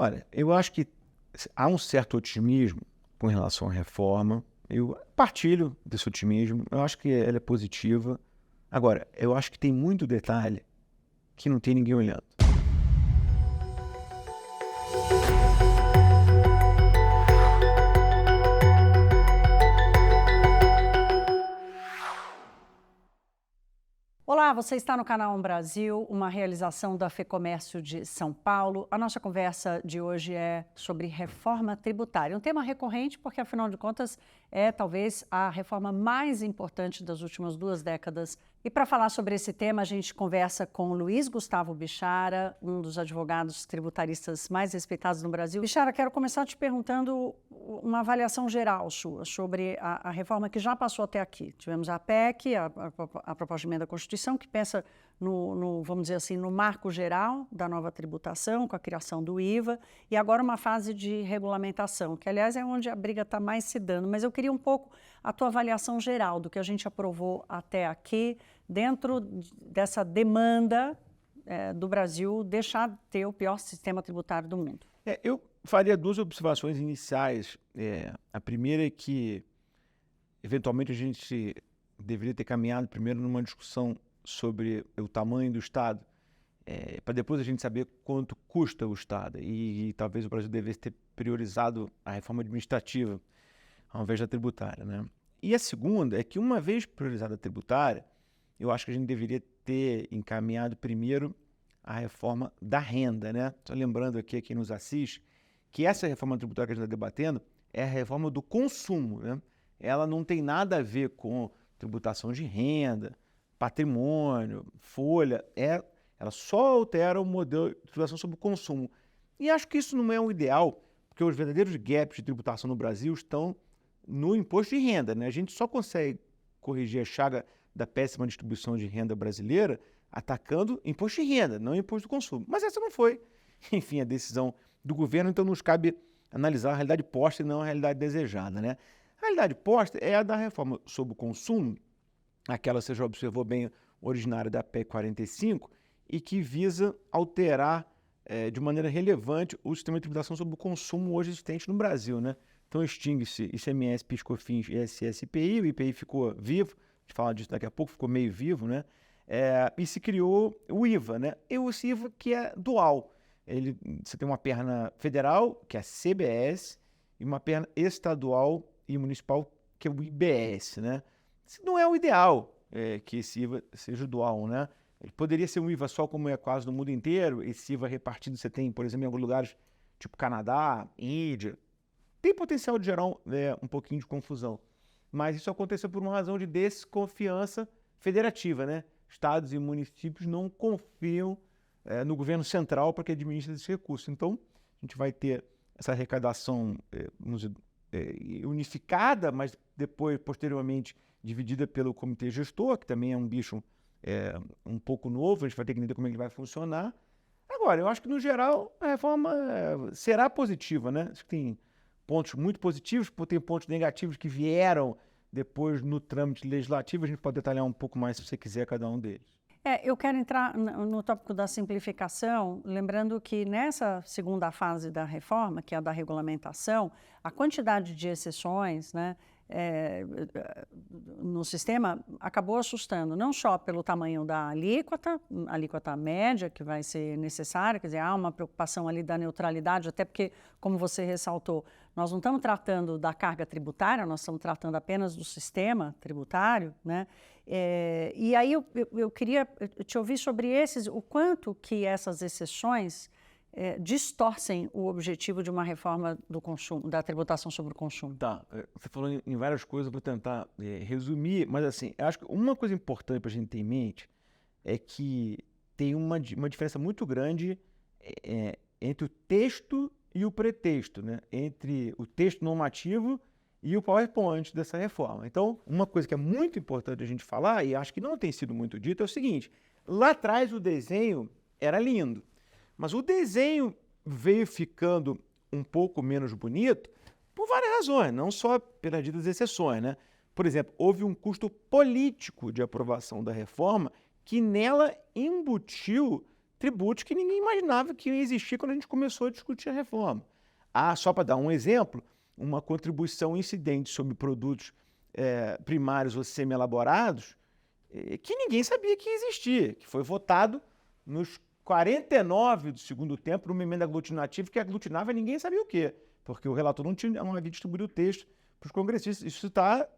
Olha, eu acho que há um certo otimismo com relação à reforma. Eu partilho desse otimismo, eu acho que ela é positiva. Agora, eu acho que tem muito detalhe que não tem ninguém olhando. Olá, você está no canal Brasil, uma realização da FEComércio de São Paulo. A nossa conversa de hoje é sobre reforma tributária, um tema recorrente porque, afinal de contas, é talvez a reforma mais importante das últimas 2 décadas. E para falar sobre esse tema, a gente conversa com Luiz Gustavo Bichara, um dos advogados tributaristas mais respeitados no Brasil. Bichara, quero começar te perguntando uma avaliação geral sua sobre a reforma que já passou até aqui. Tivemos a PEC, a proposta de emenda à Constituição, que pensa vamos dizer assim, no marco geral da nova tributação, com a criação do IVA, e agora uma fase de regulamentação, que, aliás, é onde a briga está mais se dando. Mas eu queria um pouco a tua avaliação geral do que a gente aprovou até aqui, dentro dessa demanda do Brasil deixar de ter o pior sistema tributário do mundo. Eu faria 2 observações iniciais. A primeira é que, eventualmente, a gente deveria ter caminhado primeiro numa discussão sobre o tamanho do Estado, para depois a gente saber quanto custa o Estado. E talvez o Brasil devesse ter priorizado a reforma administrativa ao invés da tributária, né? E a segunda é que, uma vez priorizada a tributária, eu acho que a gente deveria ter encaminhado primeiro a reforma da renda, né? Estou lembrando aqui a quem nos assiste que essa reforma tributária que a gente está debatendo é a reforma do consumo, né? Ela não tem nada a ver com tributação de renda, patrimônio, folha, ela só altera o modelo de tributação sobre o consumo. E acho que isso não é um ideal, porque os verdadeiros gaps de tributação no Brasil estão no imposto de renda, né? A gente só consegue corrigir a chaga da péssima distribuição de renda brasileira atacando imposto de renda, não imposto do consumo. Mas essa não foi, enfim, a decisão do governo, então nos cabe analisar a realidade posta e não a realidade desejada, né? A realidade posta é a da reforma sobre o consumo, aquela, você já observou bem, originária da PEC 45, e que visa alterar de maneira relevante o sistema de tributação sobre o consumo hoje existente no Brasil, né? Então extingue-se ICMS, PIS, COFINS, ISS, IPI, o IPI ficou vivo, a gente fala disso daqui a pouco, ficou meio vivo, né? E se criou o IVA, né? E o IVA que é dual. Você tem uma perna federal, que é a CBS, e uma perna estadual e municipal, que é o IBS, né? Isso não é o ideal, que esse IVA seja dual, né? Ele poderia ser um IVA só, como é quase no mundo inteiro. Esse IVA repartido você tem, por exemplo, em alguns lugares, tipo Canadá, Índia. Tem potencial de gerar um pouquinho de confusão. Mas isso aconteceu por uma razão de desconfiança federativa, né? Estados e municípios não confiam no governo central para que administre esse recurso. Então, a gente vai ter essa arrecadação unificada, mas depois, posteriormente, dividida pelo comitê gestor, que também é um bicho um pouco novo, a gente vai ter que entender como ele vai funcionar. Agora, eu acho que, no geral, a reforma será positiva, né? Acho que tem pontos muito positivos, tem pontos negativos que vieram depois no trâmite legislativo. A gente pode detalhar um pouco mais, se você quiser, cada um deles. Eu quero entrar no tópico da simplificação, lembrando que nessa segunda fase da reforma, que é a da regulamentação, a quantidade de exceções, né, no sistema acabou assustando, não só pelo tamanho da alíquota média que vai ser necessária, quer dizer, há uma preocupação ali da neutralidade, até porque, como você ressaltou, nós não estamos tratando da carga tributária, nós estamos tratando apenas do sistema tributário, né? E aí eu queria te ouvir sobre o quanto que essas exceções distorcem o objetivo de uma reforma do consumo, da tributação sobre o consumo. Tá, você falou em várias coisas, eu vou tentar resumir, mas assim, eu acho que uma coisa importante para a gente ter em mente é que tem uma diferença muito grande entre o texto e o pretexto, né? Entre o texto normativo e o PowerPoint dessa reforma. Então, uma coisa que é muito importante a gente falar, e acho que não tem sido muito dito, é o seguinte: lá atrás o desenho era lindo, mas o desenho veio ficando um pouco menos bonito por várias razões, não só pelas ditas exceções, né? Por exemplo, houve um custo político de aprovação da reforma que nela embutiu tributos que ninguém imaginava que iam existir quando a gente começou a discutir a reforma. Só para dar um exemplo, uma contribuição incidente sobre produtos primários ou semi-elaborados que ninguém sabia que existia, que foi votado nos 49 do segundo tempo numa emenda aglutinativa que aglutinava ninguém sabia o quê, porque o relator não havia distribuído o texto para os congressistas. Isso está,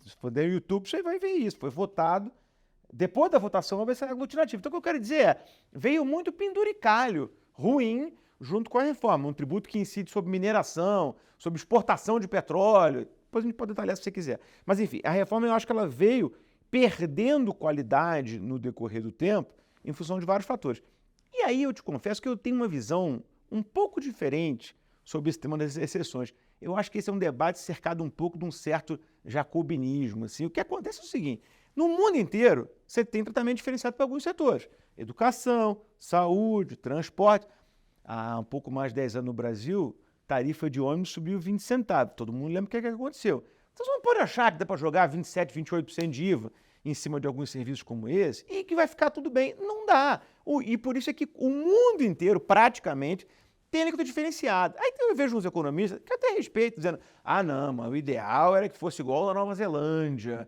se for no YouTube, você vai ver isso, foi votado. Depois da votação vai ser aglutinativo. Então o que eu quero dizer é, veio muito penduricalho ruim junto com a reforma, um tributo que incide sobre mineração, sobre exportação de petróleo, depois a gente pode detalhar se você quiser. Mas enfim, a reforma eu acho que ela veio perdendo qualidade no decorrer do tempo em função de vários fatores. E aí eu te confesso que eu tenho uma visão um pouco diferente sobre esse tema das exceções. Eu acho que esse é um debate cercado um pouco de um certo jacobinismo. Assim. O que acontece é o seguinte, no mundo inteiro você tem tratamento diferenciado para alguns setores. Educação, saúde, transporte. Há um pouco mais de 10 anos no Brasil, tarifa de ônibus subiu 20 centavos. Todo mundo lembra o que aconteceu. Vocês não podem achar que dá para jogar 27%, 28% de IVA em cima de alguns serviços como esse e que vai ficar tudo bem. Não dá. E por isso é que o mundo inteiro, praticamente, tem alíquota diferenciada. Aí eu vejo uns economistas que até respeito, dizendo, não, mas o ideal era que fosse igual à Nova Zelândia,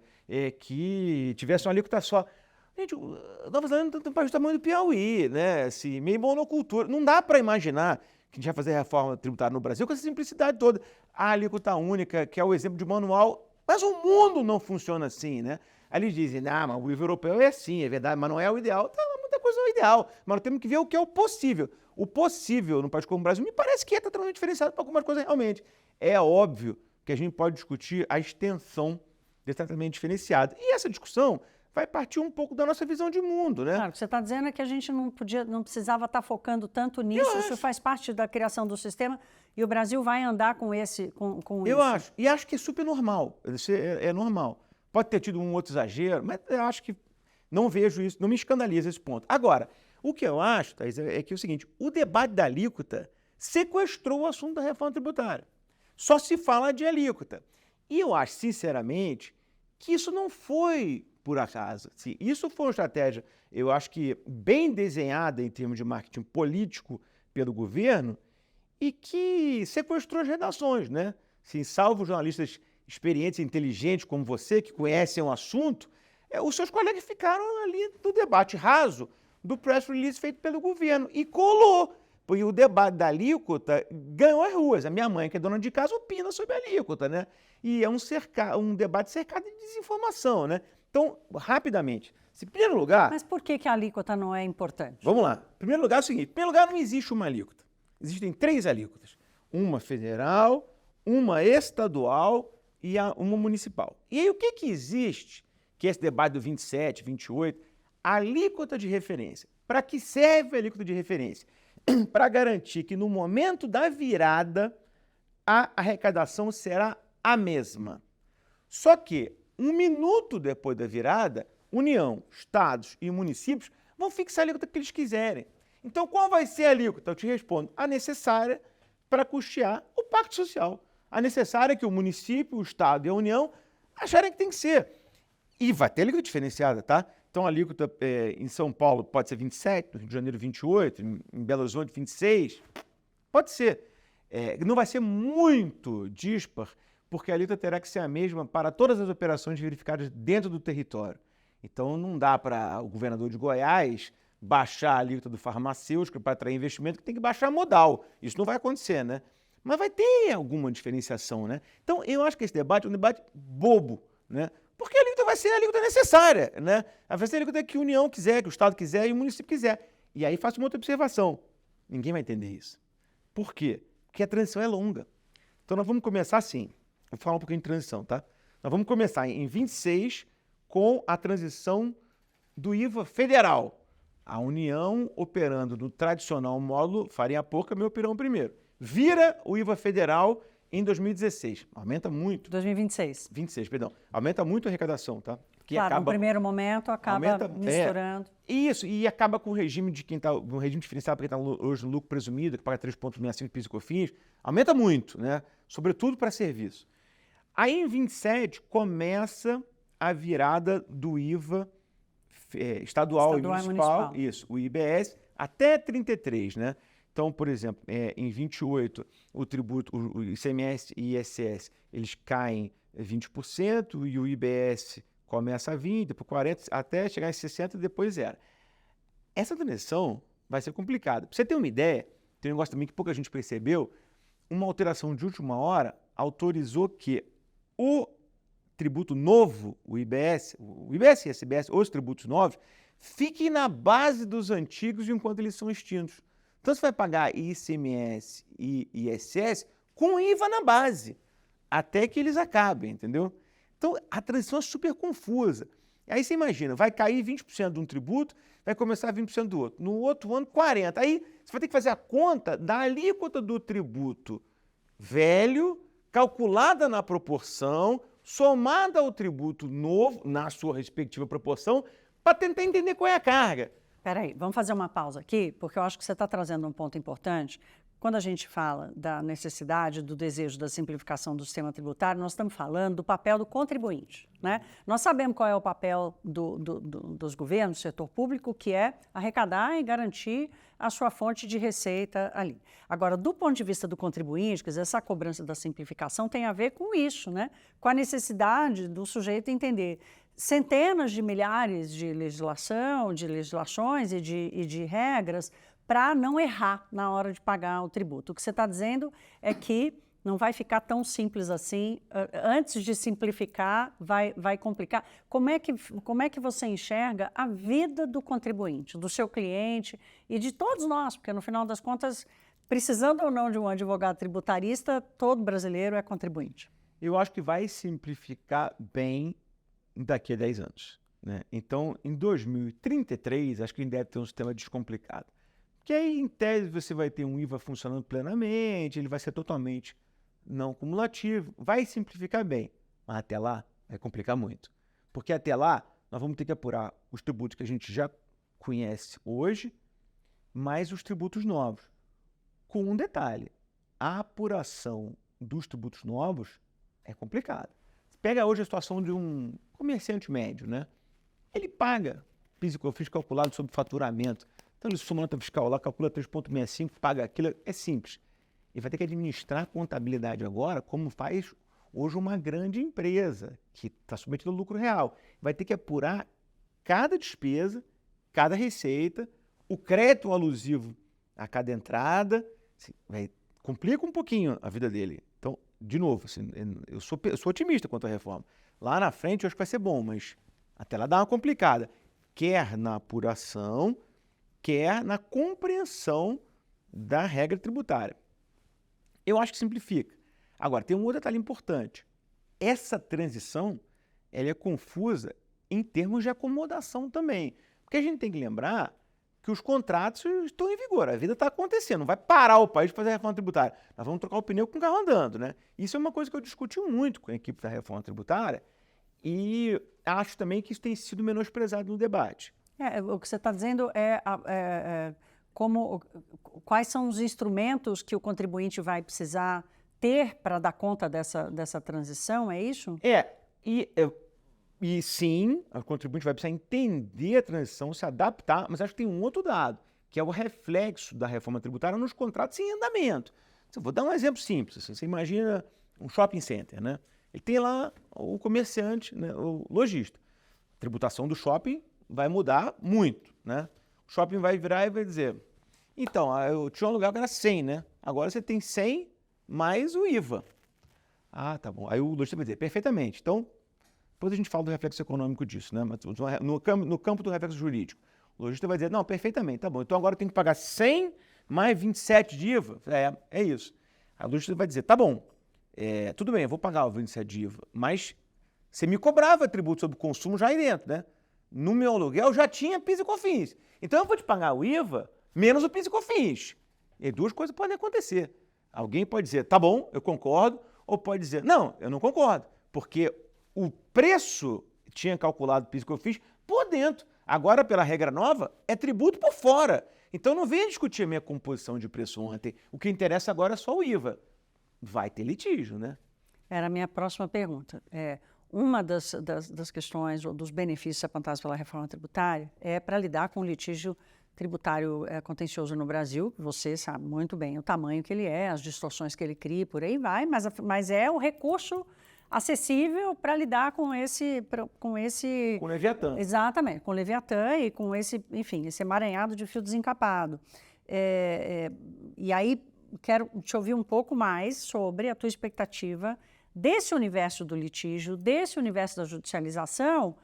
que tivesse uma alíquota só. Gente, a Nova Zelândia tem um país do tamanho do Piauí, né? Assim, meio monocultura. Não dá para imaginar que a gente vai fazer a reforma tributária no Brasil com essa simplicidade toda. A alíquota única, que é o exemplo de manual, mas o mundo não funciona assim, né? Aí eles dizem, mas o IVA europeu é assim, é verdade, mas não é o ideal. Tá, muita coisa não é ideal, mas nós temos que ver o que é o possível. O possível no país como o Brasil me parece que é totalmente diferenciado para algumas coisas realmente. É óbvio que a gente pode discutir a extensão desse tratamento diferenciado. E essa discussão vai partir um pouco da nossa visão de mundo, né? Claro, o que você está dizendo é que a gente não precisava estar focando tanto nisso, isso faz parte da criação do sistema e o Brasil vai andar com isso. Eu acho, e acho que é super normal, isso é normal. Pode ter tido um outro exagero, mas eu acho que não vejo isso, não me escandaliza esse ponto. Agora, o que eu acho, Thaís, é que é o seguinte, o debate da alíquota sequestrou o assunto da reforma tributária. Só se fala de alíquota. E eu acho, sinceramente, que isso não foi por acaso. Se isso foi uma estratégia, eu acho que bem desenhada em termos de marketing político pelo governo e que sequestrou as redações, né? Assim, salvo jornalistas experientes e inteligentes como você, que conhecem o assunto, os seus colegas ficaram ali no debate raso do press release feito pelo governo e colou. Porque o debate da alíquota ganhou as ruas. A minha mãe, que é dona de casa, opina sobre a alíquota, né? E é um debate cercado de desinformação, né? Então, rapidamente, em primeiro lugar... Mas por que a alíquota não é importante? Vamos lá. Em primeiro lugar é o seguinte, em primeiro lugar não existe uma alíquota. Existem 3 alíquotas. Uma federal, uma estadual e uma municipal. E aí o que existe, que é esse debate do 27, 28, alíquota de referência. Para que serve a alíquota de referência? Para garantir que no momento da virada a arrecadação será a mesma. Só que 1 minuto depois da virada, União, estados e municípios vão fixar a alíquota que eles quiserem. Então, qual vai ser a alíquota? Eu te respondo, a necessária para custear o Pacto Social. A necessária que o município, o estado e a União acharem que tem que ser. E vai ter alíquota diferenciada, tá? Então, a alíquota em São Paulo pode ser 27, no Rio de Janeiro 28, em Belo Horizonte 26. Pode ser. Não vai ser muito dispar, porque a alíquota terá que ser a mesma para todas as operações verificadas dentro do território. Então, não dá para o governador de Goiás baixar a alíquota do farmacêutico para atrair investimento, que tem que baixar a modal. Isso não vai acontecer, né? Mas vai ter alguma diferenciação, né? Então, eu acho que esse debate é um debate bobo, né? Porque a alíquota vai ser a alíquota necessária, né? Vai ser a alíquota que a União quiser, que o Estado quiser e o município quiser. E aí faço uma outra observação. Ninguém vai entender isso. Por quê? Porque a transição é longa. Então, nós vamos começar assim. Vou falar um pouquinho de transição, tá? Nós vamos começar em 26 com a transição do IVA federal. A União operando no tradicional módulo farinha pouca, meu pirão primeiro. Vira o IVA federal em 2016. Aumenta muito. 2026. 26, perdão. Aumenta muito a arrecadação, tá? Que claro, no primeiro momento acaba misturando. Isso, e acaba com o regime de quem está, um regime diferenciado para quem está hoje no lucro presumido, que paga 3,65 de PIS e COFINS. Aumenta muito, né? Sobretudo para serviço. Aí em 27 começa a virada do IVA estadual e Estadual e municipal, municipal. isso, o IBS, até 33, né? Então, por exemplo, em 28, o tributo, o ICMS e ISS, eles caem 20% e o IBS começa a 20, depois 40, até chegar em 60 e depois zero. Essa transição vai ser complicada. Para você ter uma ideia, tem um negócio também que pouca gente percebeu, uma alteração de última hora autorizou que o tributo novo, o IBS e ICMS, os tributos novos, fiquem na base dos antigos enquanto eles são extintos. Então você vai pagar ICMS e ISS com IVA na base, até que eles acabem, entendeu? Então a transição é super confusa. Aí você imagina, vai cair 20% de um tributo, vai começar 20% do outro. No outro ano, 40%. Aí você vai ter que fazer a conta da alíquota do tributo velho, calculada na proporção, somada ao tributo novo, na sua respectiva proporção, para tentar entender qual é a carga. Peraí, vamos fazer uma pausa aqui, porque eu acho que você está trazendo um ponto importante. Quando a gente fala da necessidade, do desejo da simplificação do sistema tributário, nós estamos falando do papel do contribuinte, né? Nós sabemos qual é o papel dos governos, do setor público, que é arrecadar e garantir a sua fonte de receita ali. Agora, do ponto de vista do contribuinte, quer dizer, essa cobrança da simplificação tem a ver com isso, né? Com a necessidade do sujeito entender centenas de milhares de legislações e de regras para não errar na hora de pagar o tributo. O que você está dizendo é que não vai ficar tão simples assim. Antes de simplificar, vai complicar. Como é que você enxerga a vida do contribuinte, do seu cliente e de todos nós? Porque, no final das contas, precisando ou não de um advogado tributarista, todo brasileiro é contribuinte. Eu acho que vai simplificar bem daqui a 10 anos, né? Então, em 2033, acho que a gente deve ter um sistema descomplicado. Que aí, em tese, você vai ter um IVA funcionando plenamente, ele vai ser totalmente não cumulativo, vai simplificar bem, mas até lá vai complicar muito. Porque até lá, nós vamos ter que apurar os tributos que a gente já conhece hoje, mais os tributos novos. Com um detalhe, a apuração dos tributos novos é complicada. Pega hoje a situação de um comerciante médio, né? Ele paga PIS e COFINS calculado sobre faturamento. Então ele soma a nota fiscal lá, calcula 3,65, paga aquilo, é simples. Ele vai ter que administrar a contabilidade agora como faz hoje uma grande empresa que está submetida ao lucro real. Vai ter que apurar cada despesa, cada receita, o crédito alusivo a cada entrada, assim, complica um pouquinho a vida dele. Então, de novo, assim, eu sou otimista quanto à reforma. Lá na frente eu acho que vai ser bom, mas até lá dá uma complicada. Quer na apuração, quer na compreensão da regra tributária. Eu acho que simplifica. Agora, tem um outro detalhe importante. Essa transição ela é confusa em termos de acomodação também. Porque a gente tem que lembrar que os contratos estão em vigor, a vida está acontecendo, não vai parar o país para fazer a reforma tributária. Nós vamos trocar o pneu com o carro andando, né? Isso é uma coisa que eu discuti muito com a equipe da reforma tributária e acho também que isso tem sido menosprezado no debate. O que você está dizendo quais são os instrumentos que o contribuinte vai precisar ter para dar conta dessa transição, é isso? E sim, o contribuinte vai precisar entender a transição, se adaptar, mas acho que tem um outro dado, que é o reflexo da reforma tributária nos contratos em andamento. Eu vou dar um exemplo simples. Assim, você imagina um shopping center, né? Ele tem lá o comerciante, né, o lojista. A tributação do shopping vai mudar muito, né? O shopping vai virar e vai dizer, então, eu tinha um lugar que era 100, né? Agora você tem 100 mais o IVA. Ah, tá bom. Aí o lojista vai dizer, perfeitamente. Então, depois a gente fala do reflexo econômico disso, né? Mas no campo do reflexo jurídico, o lojista vai dizer, não, perfeitamente, tá bom. Então agora eu tenho que pagar 100 mais 27 de IVA. É isso. Aí o lojista vai dizer, tá bom, tudo bem, eu vou pagar o 27 de IVA, mas você me cobrava tributo sobre consumo já aí dentro, né? No meu aluguel já tinha PIS e COFINS. Então eu vou te pagar o IVA menos o PIS e COFINS. E duas coisas podem acontecer. Alguém pode dizer, tá bom, eu concordo, ou pode dizer, não, eu não concordo, porque o preço tinha calculado PIS e COFINS por dentro. Agora, pela regra nova, é tributo por fora. Então não venha discutir a minha composição de preço ontem. O que interessa agora é só o IVA. Vai ter litígio, né? Era a minha próxima pergunta. uma das questões ou dos benefícios apontados pela reforma tributária é para lidar com o litígio tributário contencioso no Brasil, que você sabe muito bem o tamanho que ele é, as distorções que ele cria, por aí vai, mas é o recurso acessível para lidar com esse... Com o Leviatã. Exatamente, com o Leviatã e com esse, enfim, esse emaranhado de fio desencapado. E aí quero te ouvir um pouco mais sobre a tua expectativa desse universo do litígio, desse universo da judicialização,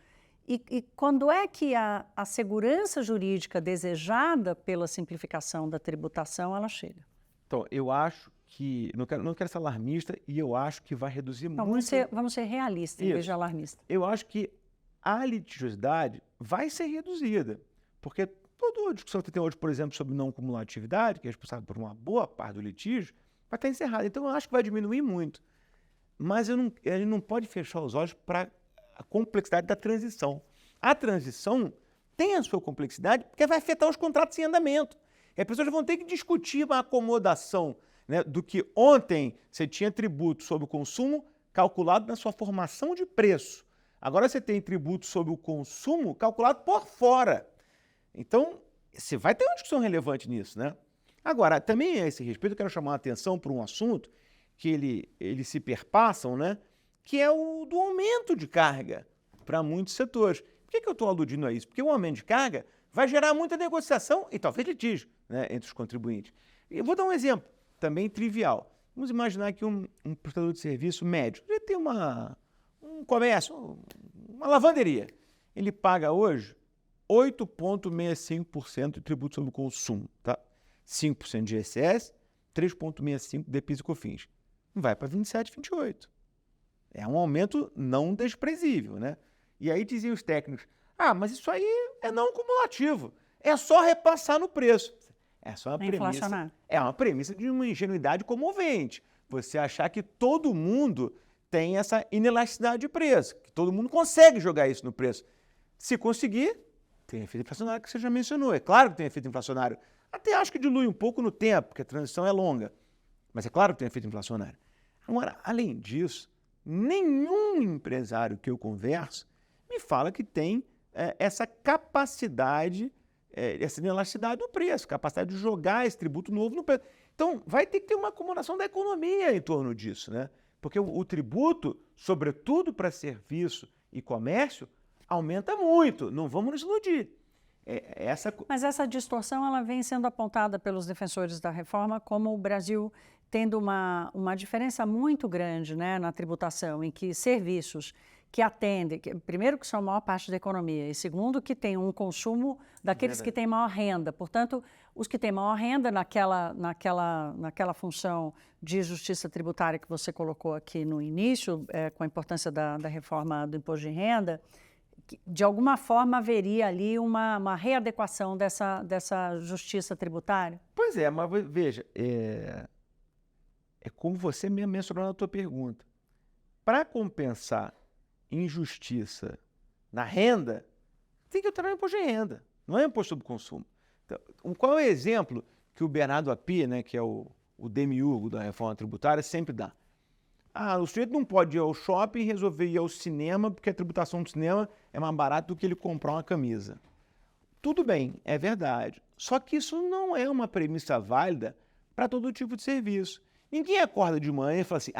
e quando é que a segurança jurídica desejada pela simplificação da tributação, ela chega? Então, eu acho que... Não quero ser alarmista e eu acho que vai reduzir muito... Vamos ser realistas em vez de alarmistas. Eu acho que a litigiosidade vai ser reduzida, porque toda a discussão que tem hoje, por exemplo, sobre não cumulatividade, que é responsável por uma boa parte do litígio, vai estar encerrada. Então, eu acho que vai diminuir muito. Mas a gente não pode fechar os olhos para a complexidade da transição. A transição tem a sua complexidade porque vai afetar os contratos em andamento. E as pessoas vão ter que discutir uma acomodação, né, do que ontem você tinha tributo sobre o consumo calculado na sua formação de preço. Agora você tem tributo sobre o consumo calculado por fora. Então, você vai ter uma discussão relevante nisso, né? Agora, também a esse respeito, eu quero chamar a atenção para um assunto que eles se perpassam, né? Que é o do aumento de carga para muitos setores. Por que eu estou aludindo a isso? Porque o aumento de carga vai gerar muita negociação e talvez litígio, né, entre os contribuintes. Eu vou dar um exemplo, também trivial. Vamos imaginar que um prestador de serviço médio, ele tem um comércio, uma lavanderia. Ele paga hoje 8,65% de tributo sobre o consumo, tá? 5% de ICS, 3,65% de PIS e COFINS. Vai para 27, 28. É um aumento não desprezível, né? E aí diziam os técnicos, mas isso aí é não cumulativo, é só repassar no preço. Essa é uma premissa. É uma premissa de uma ingenuidade comovente. Você achar que todo mundo tem essa inelasticidade de preço, que todo mundo consegue jogar isso no preço. Se conseguir, tem efeito inflacionário que você já mencionou. É claro que tem efeito inflacionário. Até acho que dilui um pouco no tempo, porque a transição é longa. Mas é claro que tem efeito inflacionário. Agora, além disso, nenhum empresário que eu converso me fala que tem essa capacidade, essa inelasticidade do preço, capacidade de jogar esse tributo novo no preço. Então, vai ter que ter uma acomodação da economia em torno disso, né? Porque o tributo, sobretudo para serviço e comércio, aumenta muito. Não vamos nos iludir. Mas essa distorção ela vem sendo apontada pelos defensores da reforma como o Brasil tendo uma diferença muito grande, né, na tributação, em que serviços que atendem, primeiro que são a maior parte da economia, e segundo que tem um consumo daqueles que têm maior renda. Portanto, os que têm maior renda naquela função de justiça tributária que você colocou aqui no início, com a importância da reforma do imposto de renda, de alguma forma haveria ali uma readequação dessa justiça tributária? Pois é, mas veja, é como você mesmo mencionou na tua pergunta. Para compensar injustiça na renda, tem que entrar no imposto de renda, não é imposto sobre consumo. Então, qual é o exemplo que o Bernardo Api, né, que é o demiurgo da reforma tributária, sempre dá? O sujeito não pode ir ao shopping e resolver ir ao cinema porque a tributação do cinema é mais barata do que ele comprar uma camisa. Tudo bem, é verdade. Só que isso não é uma premissa válida para todo tipo de serviço. Ninguém acorda de manhã e fala assim,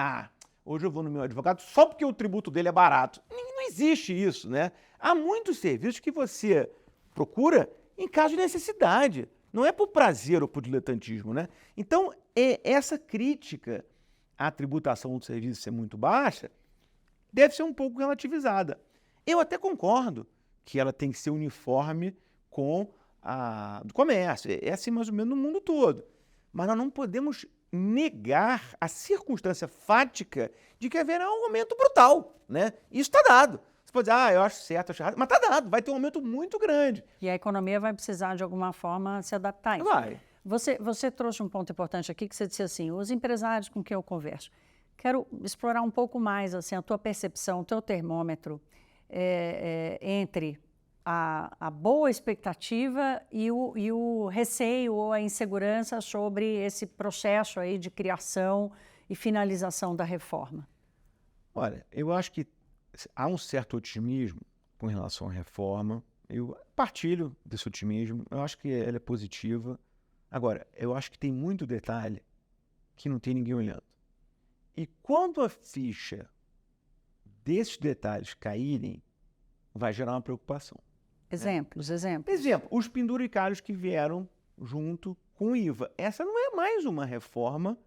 hoje eu vou no meu advogado só porque o tributo dele é barato. Não existe isso, né? Há muitos serviços que você procura em caso de necessidade. Não é por prazer ou por diletantismo, né? Então, essa crítica à tributação do serviço ser muito baixa deve ser um pouco relativizada. Eu até concordo que ela tem que ser uniforme com a do comércio. É assim mais ou menos no mundo todo. Mas nós não podemos negar a circunstância fática de que haverá um aumento brutal, né? Isso está dado. Você pode dizer, eu acho certo, acho errado, mas está dado, vai ter um aumento muito grande. E a economia vai precisar, de alguma forma, se adaptar a isso. Vai. Você trouxe um ponto importante aqui, que você disse assim, os empresários com quem eu converso. Quero explorar um pouco mais assim, a tua percepção, o teu termômetro entre a boa expectativa e o receio ou a insegurança sobre esse processo aí de criação e finalização da reforma. Olha, eu acho que há um certo otimismo com relação à reforma. Eu partilho desse otimismo, eu acho que ela é positiva. Agora, eu acho que tem muito detalhe que não tem ninguém olhando. E quando a ficha desses detalhes caírem, vai gerar uma preocupação. Exemplos. Exemplo, os penduricários que vieram junto com o IVA. Essa não é mais uma reforma,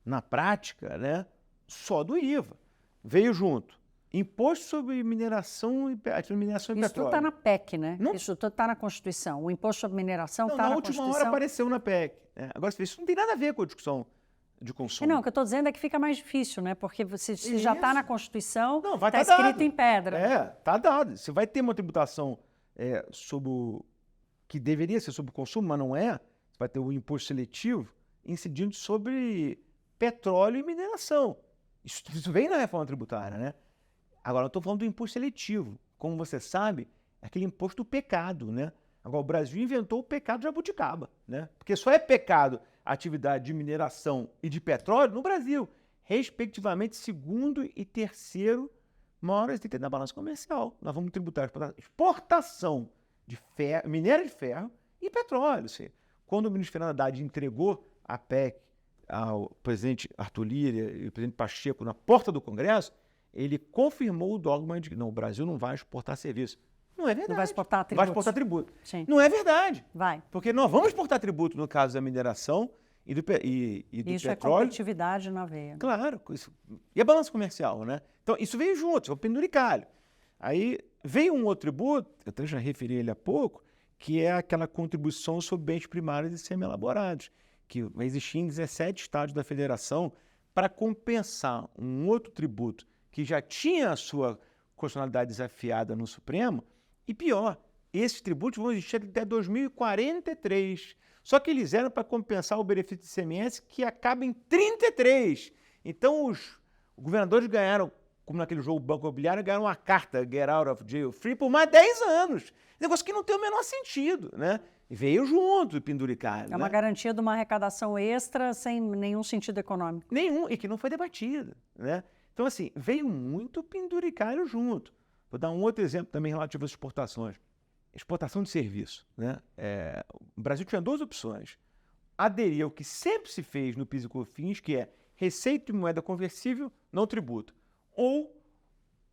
na prática, né, só do IVA. Veio junto. Imposto sobre mineração e petróleo. Isso tudo está na PEC, né? Não. Isso tudo está na Constituição. O imposto sobre mineração Não, está na na última Constituição. hora apareceu na PEC. Agora, isso não tem nada a ver com a discussão de consumo. Não, o que eu estou dizendo é que fica mais difícil, né? Porque se já está na Constituição, Não, vai está tá escrito dado. em pedra. Está dado. Você vai ter uma tributação que deveria ser sobre o consumo, mas não é. Você vai ter o imposto seletivo incidindo sobre petróleo e mineração. Isso vem na reforma tributária, né? Agora, eu estou falando do imposto seletivo. Como você sabe, é aquele imposto do pecado, né? Agora, o Brasil inventou o pecado de jabuticaba, né? Porque só é pecado a atividade de mineração e de petróleo no Brasil, respectivamente, segundo e terceiro maiores itens da balança comercial. Nós vamos tributar a exportação de ferro, minério de ferro e petróleo. Quando o ministro Fernando Haddad entregou a PEC ao presidente Arthur Lira e ao presidente Pacheco na porta do Congresso, ele confirmou o dogma de que não, o Brasil não vai exportar serviço. Não é verdade. Não vai exportar tributos. Vai exportar tributo. Sim. Não é verdade. Vai. Porque nós vamos exportar tributo no caso da mineração e do Isso petróleo. É competitividade na veia. Claro. E a balança comercial, né? Então, isso veio junto, é o penduricalho. Aí veio um outro tributo, eu até já referi ele há pouco, que é aquela contribuição sobre bens primários e semi-elaborados, que vai existir em 17 estados da federação para compensar um outro tributo que já tinha a sua constitucionalidade desafiada no Supremo, e pior, esses tributos vão existir até 2043. Só que eles eram para compensar o benefício de ICMS que acaba em 33. Então os governadores ganharam, como naquele jogo Banco Imobiliário, ganharam uma carta Get Out of Jail Free por mais 10 anos. Negócio que não tem o menor sentido, né? E veio junto o penduricário. É uma garantia de uma arrecadação extra sem nenhum sentido econômico. Nenhum, e que não foi debatida, né? Então, assim, veio muito penduricário junto. Vou dar um outro exemplo também relativo às exportações. Exportação de serviço, né? O Brasil tinha duas opções. Aderir ao que sempre se fez no PIS e COFINS, que é receita em moeda conversível, não tributo. Ou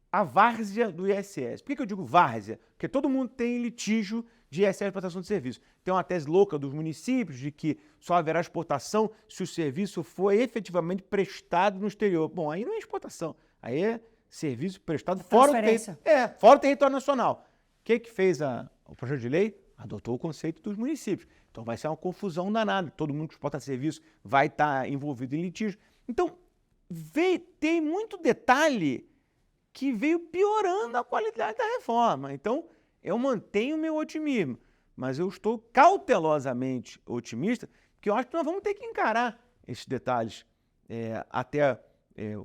a várzea do ISS. Por que eu digo várzea? Porque todo mundo tem litígio de ISS de exportação de serviço. Tem uma tese louca dos municípios de que só haverá exportação se o serviço for efetivamente prestado no exterior. Bom, aí não é exportação, aí é serviço prestado fora o território nacional. O que fez o projeto de lei? Adotou o conceito dos municípios. Então vai ser uma confusão danada. Todo mundo que exporta serviço vai estar envolvido em litígio. Então, tem muito detalhe que veio piorando a qualidade da reforma. Então, eu mantenho o meu otimismo, mas eu estou cautelosamente otimista, porque eu acho que nós vamos ter que encarar esses detalhes até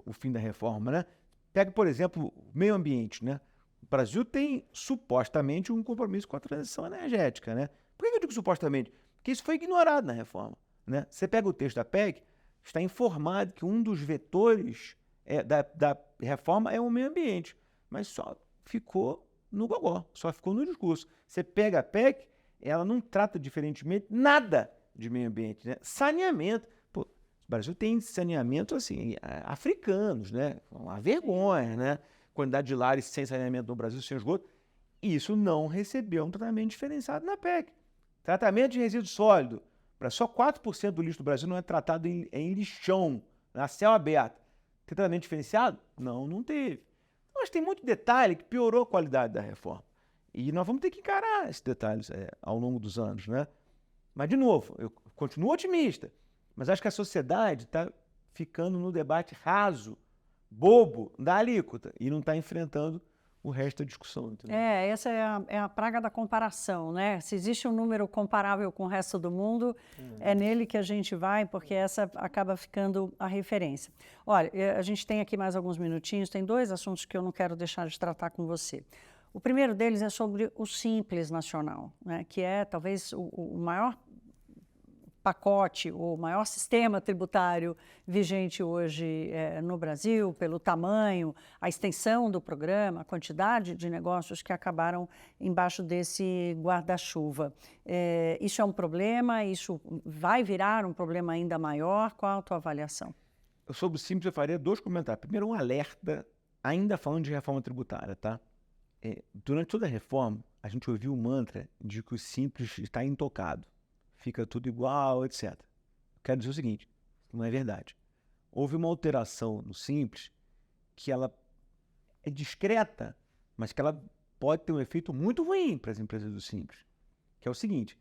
o fim da reforma, né? Pega, por exemplo, o meio ambiente, né? O Brasil tem, supostamente, um compromisso com a transição energética, né? Por que eu digo supostamente? Porque isso foi ignorado na reforma, né? Você pega o texto da PEC, está informado que um dos vetores da reforma é o meio ambiente, mas só ficou no gogó, só ficou no discurso. Você pega a PEC, ela não trata diferentemente nada de meio ambiente, né? Saneamento. Pô, o Brasil tem saneamento, assim, africanos, né? Uma vergonha, né? Quantidade de lares sem saneamento no Brasil, sem esgoto. E isso não recebeu um tratamento diferenciado na PEC. Tratamento de resíduo sólido. Para só 4% do lixo do Brasil não é tratado em lixão, na céu aberto. Tem tratamento diferenciado? Não teve. Mas tem muito detalhe que piorou a qualidade da reforma. E nós vamos ter que encarar esses detalhes ao longo dos anos, né? Mas, de novo, eu continuo otimista, mas acho que a sociedade está ficando no debate raso, bobo, da alíquota, e não está enfrentando o resto da discussão. Entendeu? Essa é a praga da comparação, né? Se existe um número comparável com o resto do mundo, é nele que a gente vai, porque essa acaba ficando a referência. Olha, a gente tem aqui mais alguns minutinhos, tem dois assuntos que eu não quero deixar de tratar com você. O primeiro deles é sobre o Simples Nacional, né? Que é talvez o maior pacote, o maior sistema tributário vigente hoje no Brasil, pelo tamanho, a extensão do programa, a quantidade de negócios que acabaram embaixo desse guarda-chuva. Isso é um problema? Isso vai virar um problema ainda maior? Qual a tua avaliação? Sobre o Simples, eu faria 2 comentários. Primeiro, um alerta, ainda falando de reforma tributária, tá? Durante toda a reforma, a gente ouviu o mantra de que o Simples está intocado. Fica tudo igual, etc. Quero dizer o seguinte, não é verdade. Houve uma alteração no Simples que ela é discreta, mas que ela pode ter um efeito muito ruim para as empresas do Simples. Que é o seguinte,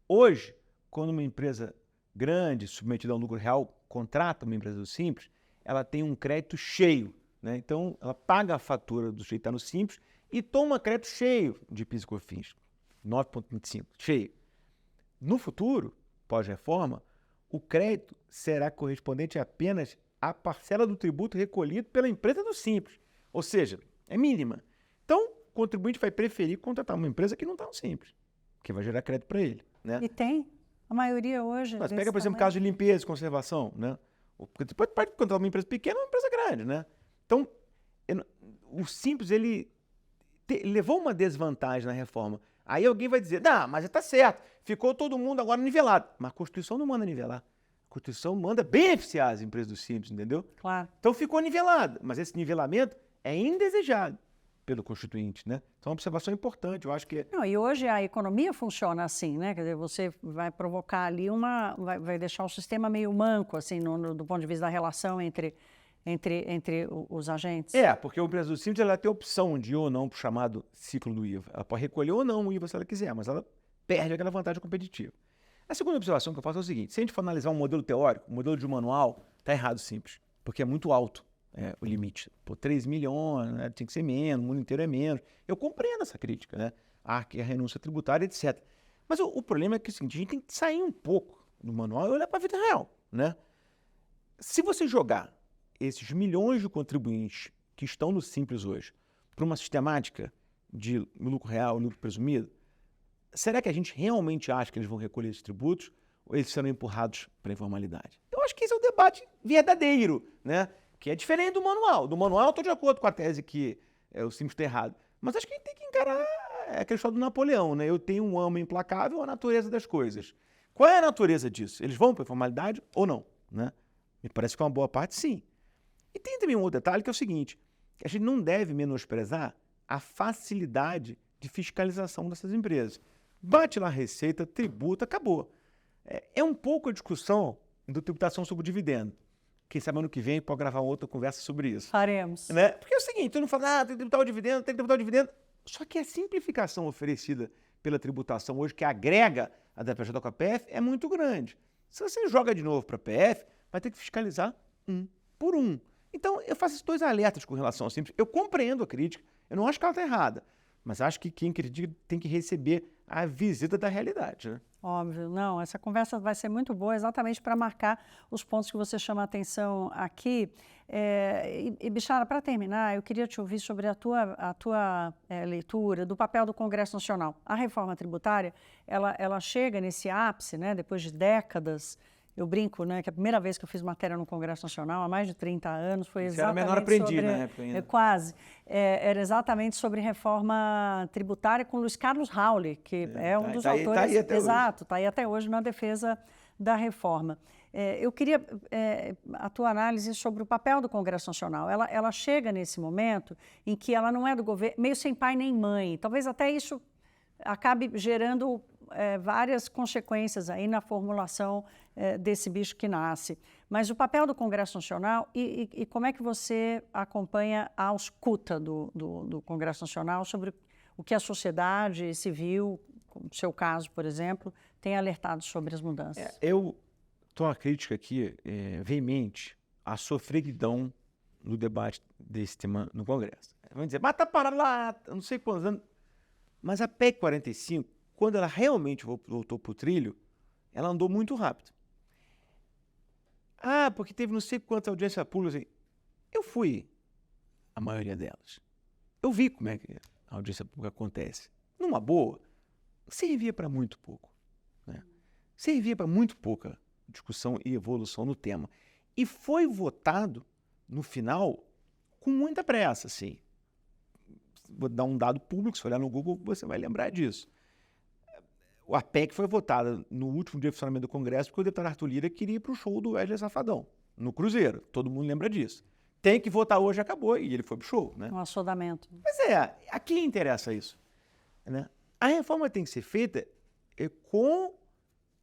hoje, quando uma empresa grande, submetida a um lucro real, contrata uma empresa do Simples, ela tem um crédito cheio, né? Então, ela paga a fatura do jeito que está no Simples e toma crédito cheio de PIS e COFINS, 9,25, cheio. No futuro, pós-reforma, o crédito será correspondente apenas à parcela do tributo recolhido pela empresa do Simples, ou seja, é mínima. Então, o contribuinte vai preferir contratar uma empresa que não está no Simples, que vai gerar crédito para ele, né? E tem. A maioria hoje... Mas pega, por exemplo, o caso de limpeza e conservação, né? Porque depois pode contratar uma empresa pequena ou uma empresa grande, né? Então, o Simples, ele levou uma desvantagem na reforma. Aí alguém vai dizer, não, mas está certo, ficou todo mundo agora nivelado. Mas a Constituição não manda nivelar. A Constituição manda beneficiar as empresas do Simples, entendeu? Claro. Então ficou nivelado, mas esse nivelamento é indesejado pelo Constituinte, né? Então é uma observação importante, eu acho que... Não, e hoje a economia funciona assim, né? Quer dizer, você vai provocar ali vai deixar o sistema meio manco, assim, do ponto de vista da relação entre os agentes. Porque a empresa do Simples ela tem a opção de ir ou não para o chamado ciclo do IVA. Ela pode recolher ou não o IVA se ela quiser, mas ela perde aquela vantagem competitiva. A segunda observação que eu faço é o seguinte, se a gente for analisar um modelo teórico, um modelo de manual, está errado Simples, porque é muito alto o limite. 3 milhões, né, tem que ser menos, o mundo inteiro é menos. Eu compreendo essa crítica, né? A renúncia tributária, etc. Mas o problema é que é o seguinte, a gente tem que sair um pouco do manual e olhar para a vida real, né? Se você jogar esses milhões de contribuintes que estão no Simples hoje para uma sistemática de lucro real, lucro presumido, será que a gente realmente acha que eles vão recolher esses tributos ou eles serão empurrados para a informalidade? Eu acho que esse é o debate verdadeiro, né? Que é diferente do manual. Do manual eu estou de acordo com a tese que o Simples está errado, mas acho que a gente tem que encarar aquela história do Napoleão, né? Eu tenho um amo implacável, a natureza das coisas. Qual é a natureza disso? Eles vão para a informalidade ou não, né? Me parece que uma boa parte, sim. E tem também um outro detalhe que é o seguinte, que a gente não deve menosprezar a facilidade de fiscalização dessas empresas. Bate lá a receita, tributa, acabou. É um pouco a discussão do tributação sobre o dividendo. Quem sabe ano que vem pode gravar outra conversa sobre isso. Faremos. Né? Porque é o seguinte, todo mundo fala, tem que tributar o dividendo, tem que tributar o dividendo. Só que a simplificação oferecida pela tributação hoje, que agrega a da PJ com a PF, é muito grande. Se você joga de novo para a PF, vai ter que fiscalizar um por um. Então, eu faço esses 2 alertas com relação ao Simples. Eu compreendo a crítica, eu não acho que ela está errada, mas acho que quem critica tem que receber a visita da realidade, né? Óbvio, não, essa conversa vai ser muito boa exatamente para marcar os pontos que você chama a atenção aqui. Bichara, para terminar, eu queria te ouvir sobre a tua leitura do papel do Congresso Nacional. A reforma tributária, ela chega nesse ápice, né, depois de décadas. Eu brinco, né, que a primeira vez que eu fiz matéria no Congresso Nacional, há mais de 30 anos, foi exatamente era menor aprendiz na época ainda. Quase. Era exatamente sobre reforma tributária com Luiz Carlos Rauli, que é um dos autores... Está aí até exato, está aí até hoje na defesa da reforma. Eu queria a tua análise sobre o papel do Congresso Nacional. Ela chega nesse momento em que ela não é do governo, meio sem pai nem mãe. Talvez até isso acabe gerando várias consequências aí na formulação desse bicho que nasce. Mas o papel do Congresso Nacional e como é que você acompanha a ausculta do Congresso Nacional sobre o que a sociedade civil, no seu caso, por exemplo, tem alertado sobre as mudanças? Eu estou uma crítica aqui veemente à sofreguidão no debate desse tema no Congresso. Vamos dizer, mas está parado lá, não sei quantos anos. Mas a PEC 45, quando ela realmente voltou para o trilho, ela andou muito rápido. Porque teve não sei quantas audiências públicas. Eu fui a maioria delas. Eu vi como é que a audiência pública acontece. Numa boa, servia para muito pouco, né? servia para muito pouca discussão e evolução no tema. E foi votado, no final, com muita pressa, assim. Vou dar um dado público, se olhar no Google, você vai lembrar disso. A PEC foi votada no último dia de funcionamento do Congresso porque o deputado Arthur Lira queria ir para o show do Wesley Safadão, no Cruzeiro. Todo mundo lembra disso. Tem que votar hoje, acabou, e ele foi pro show, né? Um assodamento. Mas a quem interessa isso? Né? A reforma tem que ser feita com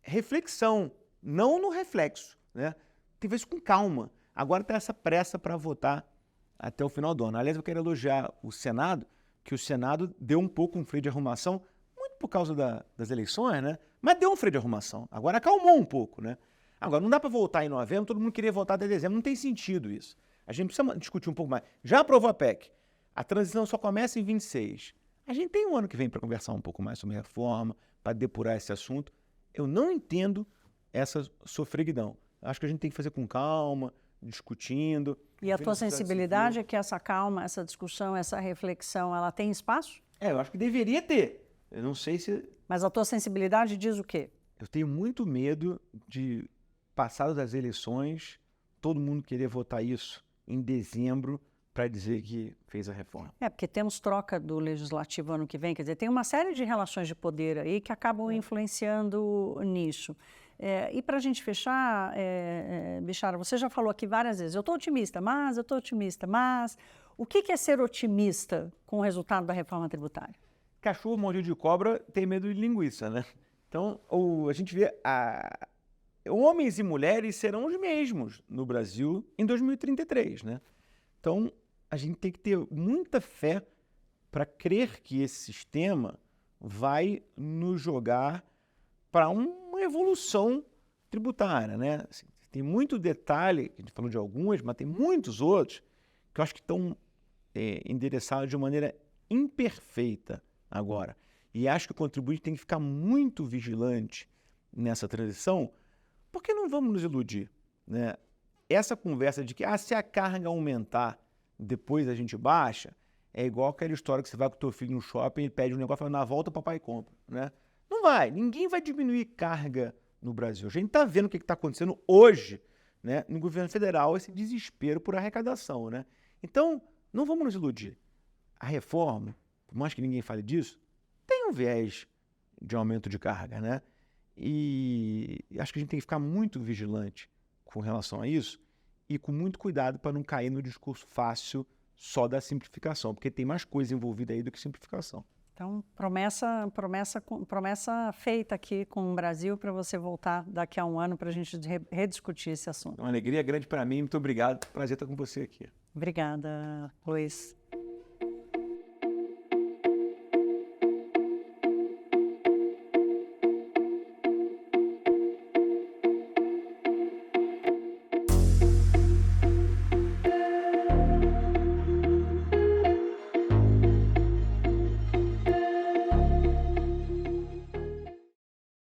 reflexão, não no reflexo, né? Tem que ver isso com calma. Agora está essa pressa para votar até o final do ano. Aliás, eu quero elogiar o Senado, que o Senado deu um pouco um freio de arrumação, muito por causa das eleições, né? Mas deu um freio de arrumação. Agora acalmou um pouco, né? Agora, não dá para voltar em novembro, todo mundo queria voltar até dezembro. Não tem sentido isso. A gente precisa discutir um pouco mais. Já aprovou a PEC. A transição só começa em 26. A gente tem um ano que vem para conversar um pouco mais sobre reforma, para depurar esse assunto. Eu não entendo essa sofreguidão. Acho que a gente tem que fazer com calma, discutindo. E a tua sensibilidade é que essa calma, essa discussão, essa reflexão, ela tem espaço? Eu acho que deveria ter. Eu não sei se... Mas a tua sensibilidade diz o quê? Eu tenho muito medo de, passadas das eleições, todo mundo querer votar isso em dezembro para dizer que fez a reforma. Porque temos troca do Legislativo ano que vem, quer dizer, tem uma série de relações de poder aí que acabam influenciando nisso. E para a gente fechar, Bichara, você já falou aqui várias vezes, eu estou otimista, mas... O que é ser otimista com o resultado da reforma tributária? Cachorro mordido de cobra tem medo de linguiça, né? Então, a gente vê homens e mulheres serão os mesmos no Brasil em 2033, né? Então, a gente tem que ter muita fé para crer que esse sistema vai nos jogar para uma evolução tributária, né? Assim, tem muito detalhe, a gente falou de algumas, mas tem muitos outros que eu acho que estão endereçados de maneira imperfeita agora. E acho que o contribuinte tem que ficar muito vigilante nessa transição, porque não vamos nos iludir, né? Essa conversa de que se a carga aumentar, depois a gente baixa, é igual aquela história que você vai com o teu filho no shopping e pede um negócio e fala, na volta o papai compra, né? Não vai, ninguém vai diminuir carga no Brasil. A gente está vendo o que está acontecendo hoje, né, no governo federal, esse desespero por arrecadação, né? Então, não vamos nos iludir. A reforma, por mais que ninguém fale disso, tem um viés de aumento de carga, né? E acho que a gente tem que ficar muito vigilante com relação a isso e com muito cuidado para não cair no discurso fácil só da simplificação, porque tem mais coisa envolvida aí do que simplificação. Então, promessa feita aqui com o Brasil para você voltar daqui a um ano para a gente rediscutir esse assunto. Uma alegria grande para mim, muito obrigado, prazer estar com você aqui. Obrigada, Luiz.